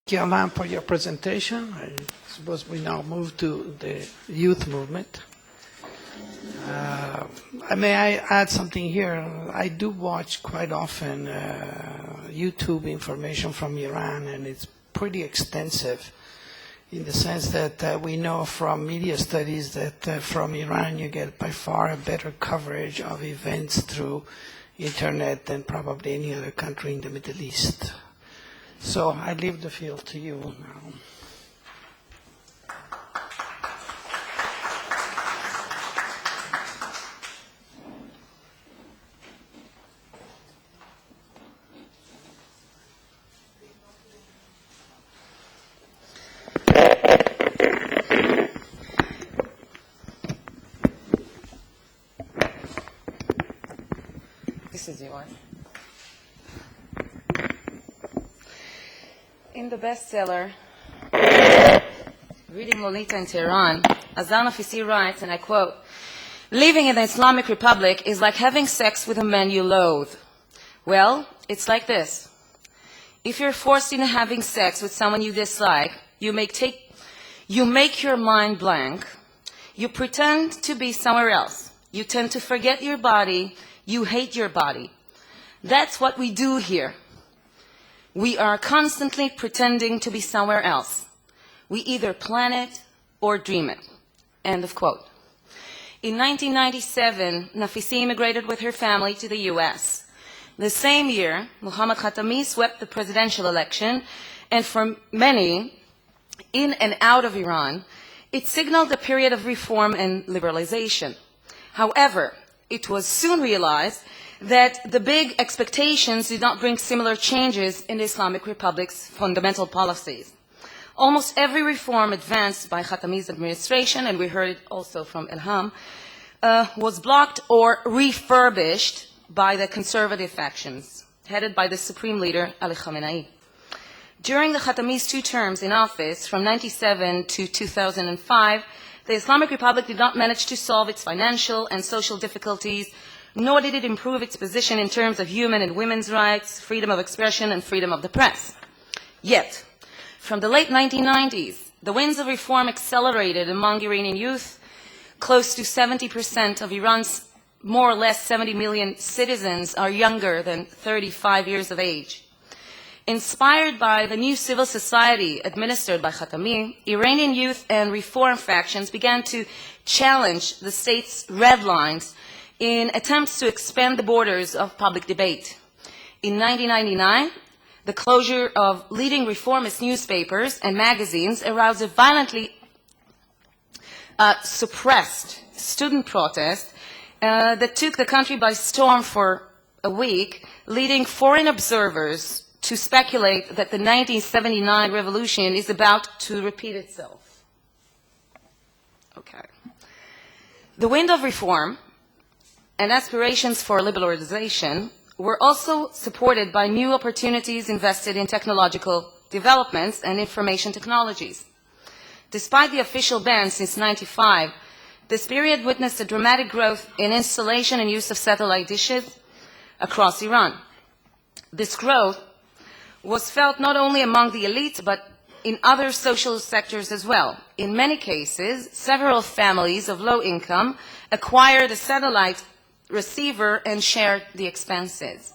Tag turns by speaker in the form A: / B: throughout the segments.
A: Thank you, Aman, for your presentation. I suppose we now move to the youth movement. May I add something here? I do watch quite often YouTube information from Iran, and it's pretty extensive in the sense that we know from media studies that from Iran you get by far a better coverage of events through internet than probably any other country in the Middle East. So I leave the field to you now.
B: This is yours. In the bestseller, Reading Lolita in Tehran, Azar Nafisi writes, and I quote, "Living in the Islamic Republic is like having sex with a man you loathe. Well, it's like this. If you're forced into having sex with someone you dislike, you make your mind blank. You pretend to be somewhere else. You tend to forget your body. You hate your body. That's what we do here. We are constantly pretending to be somewhere else. We either plan it or dream it." End of quote. In 1997, Nafisi immigrated with her family to the US. The same year, Mohammad Khatami swept the presidential election, and for many in and out of Iran, it signaled a period of reform and liberalization. However, it was soon realized that the big expectations did not bring similar changes in the Islamic Republic's fundamental policies. Almost every reform advanced by Khatami's administration, and we heard it also from Ilham, was blocked or refurbished by the conservative factions, headed by the supreme leader, Ali Khamenei. During the Khatami's 2 terms in office, from 1997 to 2005, the Islamic Republic did not manage to solve its financial and social difficulties, nor did it improve its position in terms of human and women's rights, freedom of expression, and freedom of the press. Yet, from the late 1990s, the winds of reform accelerated among Iranian youth. Close to 70% of Iran's more or less 70 million citizens are younger than 35 years of age. Inspired by the new civil society administered by Khatami, Iranian youth and reform factions began to challenge the state's red lines in attempts to expand the borders of public debate. In 1999, the closure of leading reformist newspapers and magazines aroused a violently suppressed student protest that took the country by storm for a week, leading foreign observers to speculate that the 1979 revolution is about to repeat itself. Okay. The wind of reform and aspirations for liberalization were also supported by new opportunities invested in technological developments and information technologies. Despite the official ban since 1995, this period witnessed a dramatic growth in installation and use of satellite dishes across Iran. This growth was felt not only among the elite, but in other social sectors as well. In many cases, several families of low income acquired a satellite receiver and shared the expenses.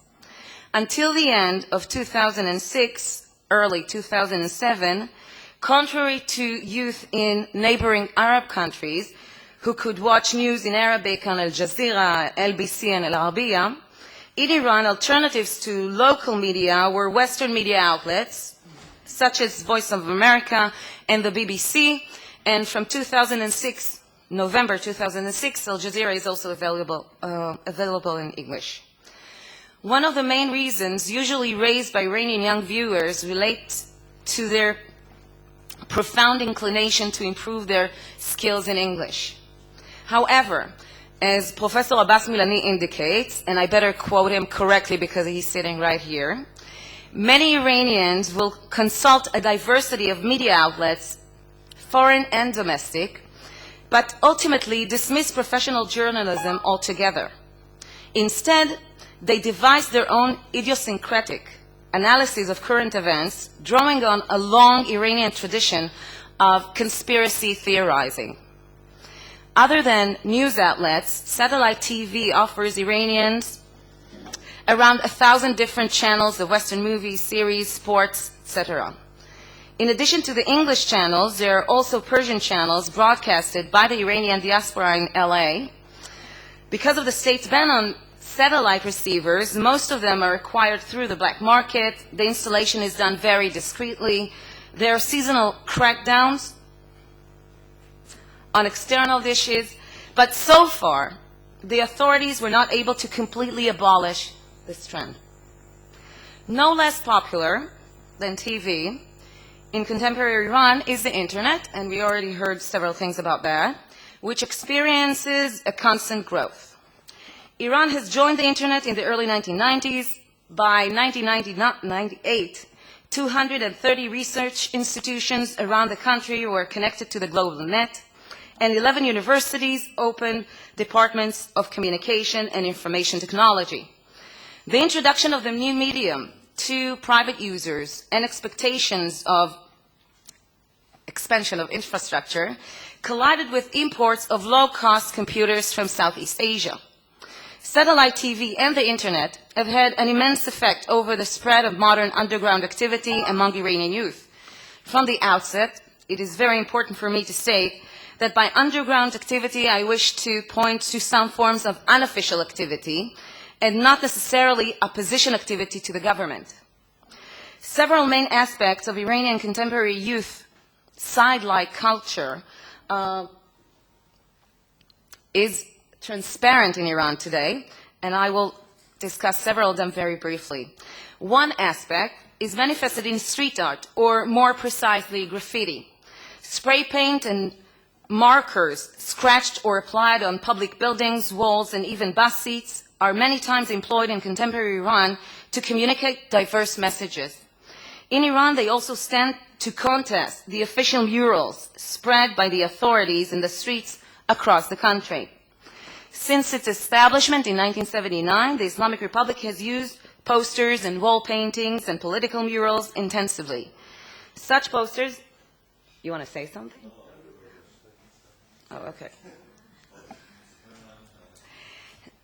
B: Until the end of 2006, early 2007, contrary to youth in neighboring Arab countries who could watch news in Arabic on Al Jazeera, LBC, and Al Arabiya, in Iran, alternatives to local media were Western media outlets, such as Voice of America and the BBC, and from 2006, November 2006, Al Jazeera is also available in English. One of the main reasons usually raised by Iranian young viewers relates to their profound inclination to improve their skills in English. However, as Professor Abbas Milani indicates, and I better quote him correctly because he's sitting right here, many Iranians will consult a diversity of media outlets, foreign and domestic, but ultimately dismiss professional journalism altogether. Instead, they devise their own idiosyncratic analysis of current events, drawing on a long Iranian tradition of conspiracy theorizing. Other than news outlets, satellite TV offers Iranians around 1,000 different channels of Western movies, series, sports, etc. In addition to the English channels, there are also Persian channels broadcasted by the Iranian diaspora in LA. Because of the state's ban on satellite receivers, most of them are acquired through the black market. The installation is done very discreetly. There are seasonal crackdowns on external dishes, but so far, the authorities were not able to completely abolish this trend. No less popular than TV in contemporary Iran is the internet, and we already heard several things about that, which experiences a constant growth. Iran has joined the internet in the early 1990s. By 1998, 230 research institutions around the country were connected to the global net, and 11 universities opened departments of communication and information technology. The introduction of the new medium to private users and expectations of expansion of infrastructure collided with imports of low-cost computers from Southeast Asia. Satellite TV and the internet have had an immense effect over the spread of modern underground activity among Iranian youth. From the outset, it is very important for me to state that by underground activity I wish to point to some forms of unofficial activity and not necessarily opposition activity to the government. Several main aspects of Iranian contemporary youth side-like culture is transparent in Iran today, and I will discuss several of them very briefly. One aspect is manifested in street art, or more precisely, graffiti. Spray paint and markers scratched or applied on public buildings, walls, and even bus seats are many times employed in contemporary Iran to communicate diverse messages. In Iran, they also stand to contest the official murals spread by the authorities in the streets across the country. Since its establishment in 1979, the Islamic Republic has used posters and wall paintings and political murals intensively. Such posters, you want to say something? Oh, okay.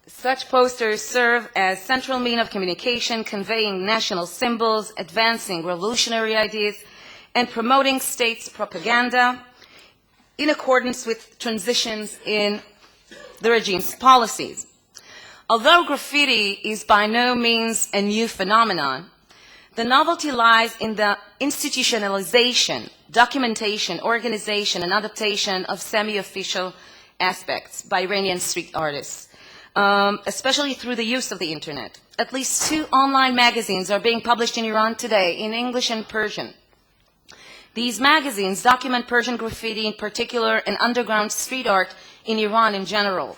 B: Such posters serve as central means of communication, conveying national symbols, advancing revolutionary ideas, and promoting state's propaganda in accordance with transitions in the regime's policies. Although graffiti is by no means a new phenomenon, the novelty lies in the institutionalization, documentation, organization, and adaptation of semi-official aspects by Iranian street artists, especially through the use of the internet. At least 2 online magazines are being published in Iran today in English and Persian. These magazines document Persian graffiti in particular and underground street art in Iran in general.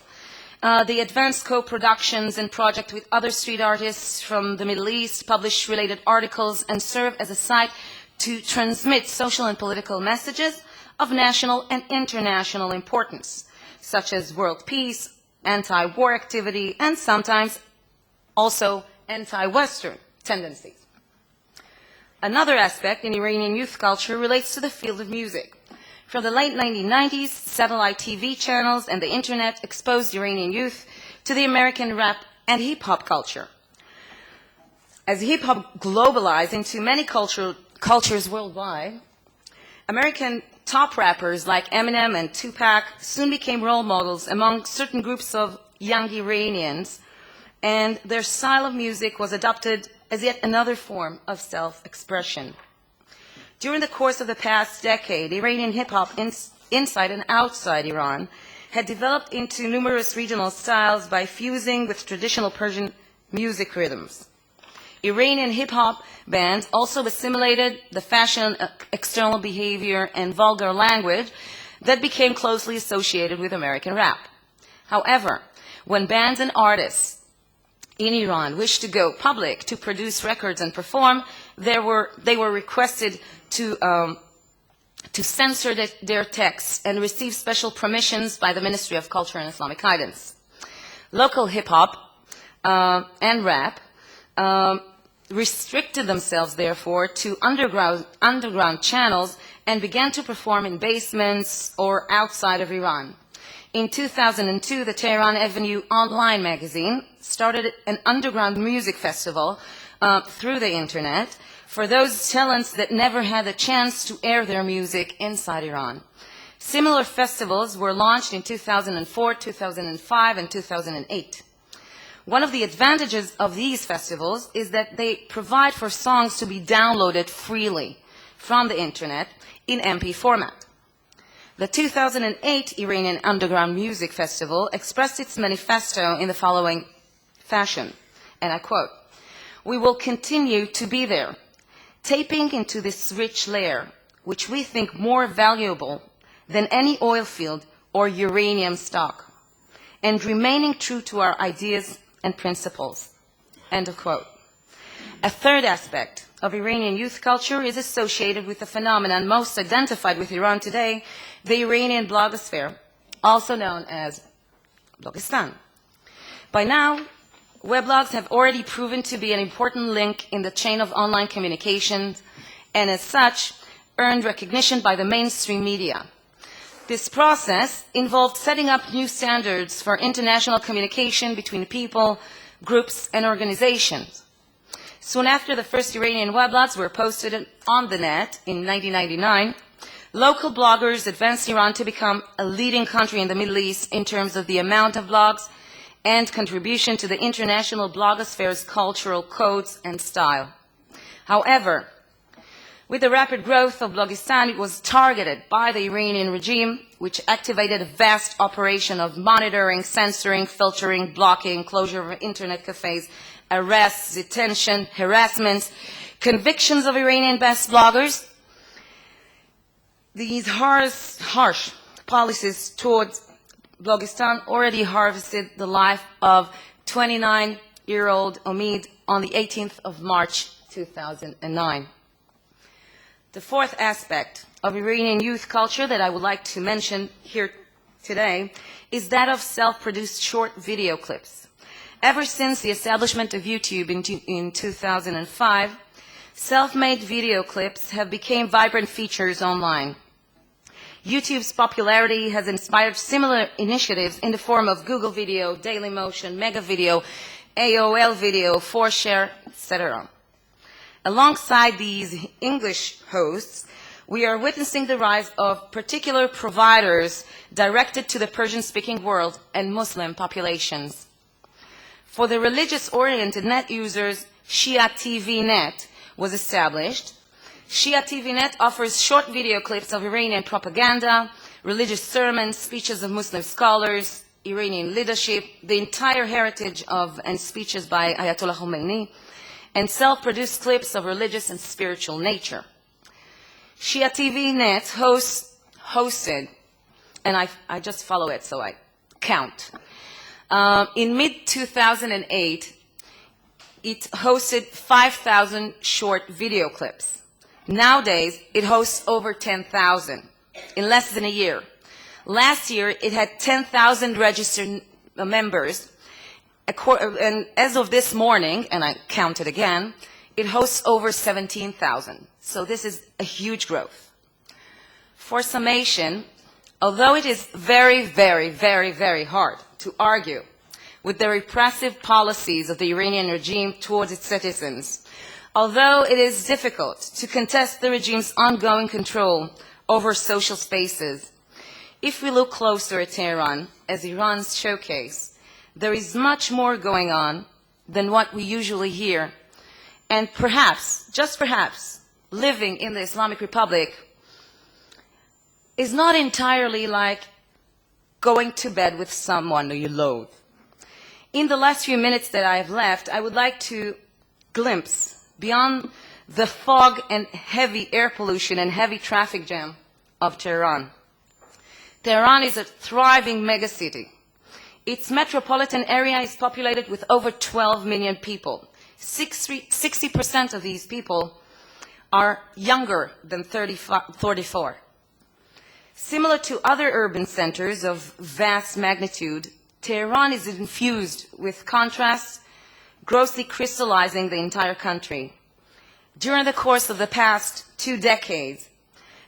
B: The advanced co-productions and project with other street artists from the Middle East publish related articles and serve as a site to transmit social and political messages of national and international importance, such as world peace, anti-war activity, and sometimes also anti-Western tendencies. Another aspect in Iranian youth culture relates to the field of music. From the late 1990s, satellite TV channels and the internet exposed Iranian youth to the American rap and hip-hop culture. As hip-hop globalized into many cultures worldwide, American top rappers like Eminem and Tupac soon became role models among certain groups of young Iranians, and their style of music was adopted as yet another form of self-expression. During the course of the past decade, Iranian hip-hop inside and outside Iran had developed into numerous regional styles by fusing with traditional Persian music rhythms. Iranian hip-hop bands also assimilated the fashion, external behavior, and vulgar language that became closely associated with American rap. However, when bands and artists in Iran wished to go public to produce records and perform, they were requested to censor their texts and receive special permissions by the Ministry of Culture and Islamic Guidance. Local hip-hop and rap restricted themselves, therefore, to underground channels and began to perform in basements or outside of Iran. In 2002, the Tehran Avenue online magazine started an underground music festival through the internet for those talents that never had the chance to air their music inside Iran. Similar festivals were launched in 2004, 2005, and 2008. One of the advantages of these festivals is that they provide for songs to be downloaded freely from the internet in MP format. The 2008 Iranian Underground Music Festival expressed its manifesto in the following fashion, and I quote, "We will continue to be there, tapping into this rich layer, which we think more valuable than any oil field or uranium stock, and remaining true to our ideas and principles." End of quote. A third aspect of Iranian youth culture is associated with the phenomenon most identified with Iran today, the Iranian blogosphere, also known as Blogistan. By now, weblogs have already proven to be an important link in the chain of online communications, and as such, earned recognition by the mainstream media. This process involved setting up new standards for international communication between people, groups, and organizations. Soon after the first Iranian weblogs were posted on the net in 1999, local bloggers advanced Iran to become a leading country in the Middle East in terms of the amount of blogs and contribution to the international blogosphere's cultural codes and style. However, with the rapid growth of Blogistan, it was targeted by the Iranian regime, which activated a vast operation of monitoring, censoring, filtering, blocking, closure of internet cafes, arrests, detention, harassments, convictions of Iranian-based bloggers. These harsh policies towards Blogistan already harvested the life of 29-year-old Omid on the 18th of March 2009. The fourth aspect of Iranian youth culture that I would like to mention here today is that of self-produced short video clips. Ever since the establishment of YouTube in 2005, self-made video clips have become vibrant features online. YouTube's popularity has inspired similar initiatives in the form of Google Video, Dailymotion, Mega Video, AOL Video, 4Share, etc. Alongside these English hosts, we are witnessing the rise of particular providers directed to the Persian-speaking world and Muslim populations. For the religious-oriented net users, Shia TV Net was established. Shia TV Net offers short video clips of Iranian propaganda, religious sermons, speeches of Muslim scholars, Iranian leadership, the entire heritage of and speeches by Ayatollah Khomeini, and self-produced clips of religious and spiritual nature. Shia TV Net hosted, and I just follow it so I count. In mid-2008, it hosted 5,000 short video clips. Nowadays, it hosts over 10,000 in less than a year. Last year, it had 10,000 registered members. And as of this morning, and I counted again, it hosts over 17,000. So this is a huge growth. For summation, although it is very, very, very, very hard to argue with the repressive policies of the Iranian regime towards its citizens, although it is difficult to contest the regime's ongoing control over social spaces, if we look closer at Tehran as Iran's showcase, there is much more going on than what we usually hear. And perhaps, just perhaps, living in the Islamic Republic is not entirely like going to bed with someone who you loathe. In the last few minutes that I have left, I would like to glimpse beyond the fog and heavy air pollution and heavy traffic jam of Tehran. Tehran is a thriving megacity. Its metropolitan area is populated with over 12 million people. 60% of these people are younger than 34. Similar to other urban centers of vast magnitude, Tehran is infused with contrast, grossly crystallizing the entire country. During the course of the past 2 decades,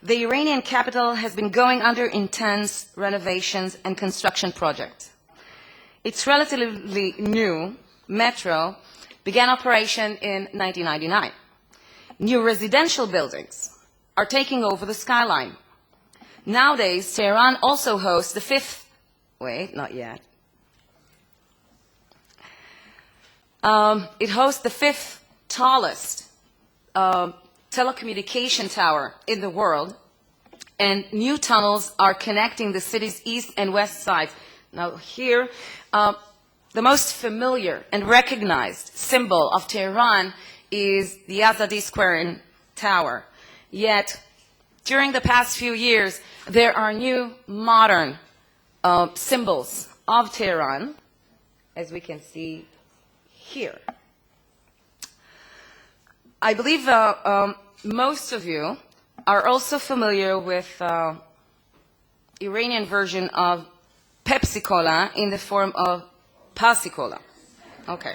B: the Iranian capital has been going under intense renovations and construction projects. Its relatively new metro began operation in 1999. New residential buildings are taking over the skyline. Nowadays, Tehran also hosts the fifth, wait, not yet. It hosts the 5th tallest telecommunication tower in the world, and new tunnels are connecting the city's east and west sides. Now here, the most familiar and recognized symbol of Tehran is the Azadi Square Tower. Yet, during the past few years, there are new modern symbols of Tehran, as we can see here. I believe most of you are also familiar with Iranian version of Pepsi Cola in the form of Pasi Cola. Okay.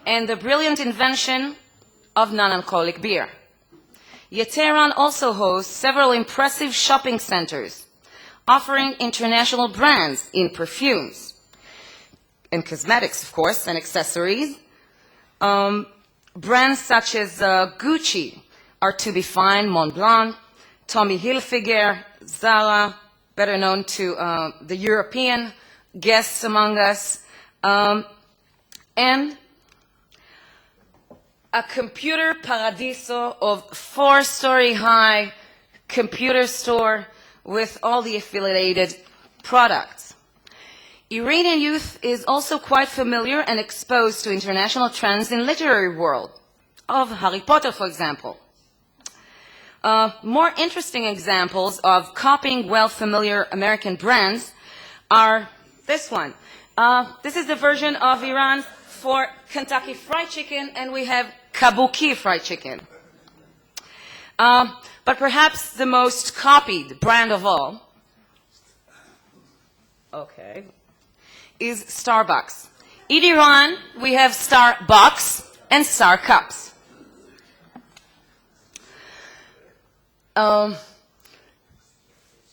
B: And the brilliant invention of non-alcoholic beer. Yet Tehran also hosts several impressive shopping centers offering international brands in perfumes and cosmetics, of course, and accessories. Brands such as Gucci are to be found, Mont Blanc, Tommy Hilfiger, Zara, better known to the European guests among us, and a computer paradiso of 4-story high computer store with all the affiliated products. Iranian youth is also quite familiar and exposed to international trends in literary world, of Harry Potter, for example. More interesting examples of copying well-familiar American brands are this one. This is the version of Iran for Kentucky Fried Chicken, and we have Kabuki Fried Chicken. But perhaps the most copied brand of all, okay, is Starbucks. In Iran, we have Starbucks and Star Cups.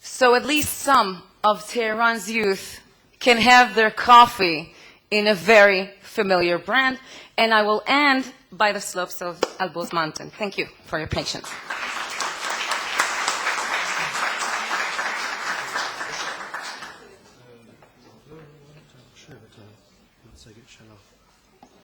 B: So at least some of Tehran's youth can have their coffee in a very familiar brand. And I will end by the slopes of Alborz Mountain. Thank you for your patience.